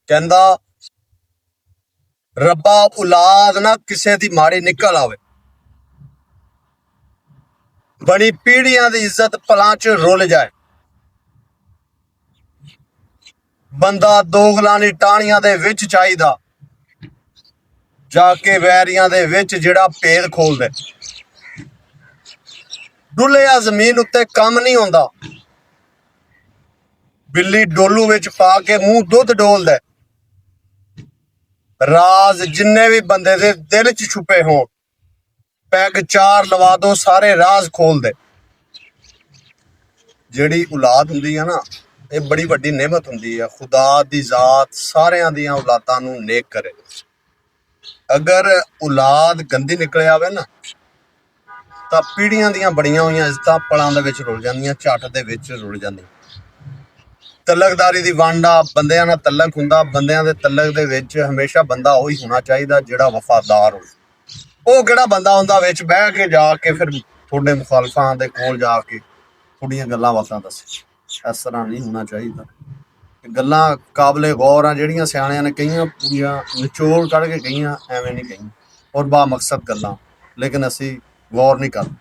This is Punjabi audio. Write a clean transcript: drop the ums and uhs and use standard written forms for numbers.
ਕਹਿੰਦਾ ਰੱਬਾ ਔਲਾਦ ਨਾ ਕਿਸੇ ਦੀ ਮਾੜੀ ਨਿਕਲ ਆਵੇ, ਬੜੀ ਪੀੜ੍ਹੀਆਂ ਦੀ ਇੱਜ਼ਤ ਪਲਾਂ 'ਚ ਰੁੱਲ ਜਾਏ। ਬੰਦਾ ਦੋਗਲਾਂ ਦੀ ਟਾਹਣੀਆਂ ਦੇ ਵਿੱਚ ਚਾਹੀਦਾ, ਜਾ ਕੇ ਵੈਰੀਆਂ ਦੇ ਵਿੱਚ ਜਿਹੜਾ ਭੇਦ ਖੋਲਦੇ। ਡੁੱਲਿਆ ਜ਼ਮੀਨ ਉੱਤੇ ਕੰਮ ਨਹੀਂ ਆਉਂਦਾ, ਬਿੱਲੀ ਡੋਲੂ ਵਿੱਚ ਪਾ ਕੇ ਮੂੰਹ ਦੁੱਧ ਡੋਲਦਾ। ਰਾਜ਼ ਜਿੰਨੇ ਵੀ ਬੰਦੇ ਦੇ ਦਿਲ 'ਚ ਛੁਪੇ ਹੋਣ, ਪੈਗ 4 ਲਵਾ ਦੋ, ਸਾਰੇ ਰਾਜ਼ ਖੋਲਦੇ। ਜਿਹੜੀ ਔਲਾਦ ਹੁੰਦੀ ਆ ਨਾ, ਇਹ ਬੜੀ ਵੱਡੀ ਨਿਮਤ ਹੁੰਦੀ ਆ। ਖੁਦਾ ਦੀ ਜ਼ਾਤ ਸਾਰਿਆਂ ਦੀਆਂ ਔਲਾਦਾਂ ਨੂੰ ਨੇਕ ਕਰੇ। ਅਗਰ ਔਲਾਦ ਗੰਦੀ ਨਿਕਲ ਆਵੇ ਨਾ, ਤਾਂ ਪੀੜ੍ਹੀਆਂ ਦੀਆਂ ਬੜੀਆਂ ਹੋਈਆਂ ਇੱਜ਼ਤਾਂ ਪਲਾਂ ਦੇ ਵਿੱਚ ਰੁਲ ਜਾਂਦੀਆਂ, ਝੱਟ ਦੇ ਵਿੱਚ ਰੁਲ ਜਾਂਦੀਆਂ। ਤਲਕਦਾਰੀ ਦੀ ਵੰਡ ਆ, ਬੰਦਿਆਂ ਨਾਲ ਤਲਕ ਹੁੰਦਾ। ਬੰਦਿਆਂ ਦੇ ਤਲਕ ਦੇ ਵਿੱਚ ਹਮੇਸ਼ਾ ਬੰਦਾ ਉਹੀ ਹੋਣਾ ਚਾਹੀਦਾ ਜਿਹੜਾ ਵਫਾਦਾਰ ਹੋਵੇ। ਉਹ ਕਿਹੜਾ ਬੰਦਾ ਹੁੰਦਾ ਵਿੱਚ ਬਹਿ ਕੇ ਜਾ ਕੇ ਫਿਰ ਤੁਹਾਡੇ ਮੁਖਾਲਫਾਂ ਦੇ ਕੋਲ ਜਾ ਕੇ ਥੋੜੀਆਂ ਗੱਲਾਂ ਬਾਤਾਂ ਦੱਸੇ। ਇਸ ਤਰ੍ਹਾਂ ਨਹੀਂ ਹੋਣਾ ਚਾਹੀਦਾ। ਗੱਲਾਂ ਕਾਬਲੇ ਗੌਰ ਆ ਜਿਹੜੀਆਂ ਸਿਆਣਿਆਂ ਨੇ ਕਹੀਆਂ, ਪੂਰੀਆਂ ਨਿਚੋੜ ਕੱਢ ਕੇ ਕਹੀਆਂ, ਐਵੇਂ ਨਹੀਂ ਕਹੀਆਂ, ਔਰ ਬਾ ਮਕਸਦ ਗੱਲਾਂ, ਲੇਕਿਨ ਅਸੀਂ ਗੌਰ ਨਹੀਂ ਕਰਦੇ।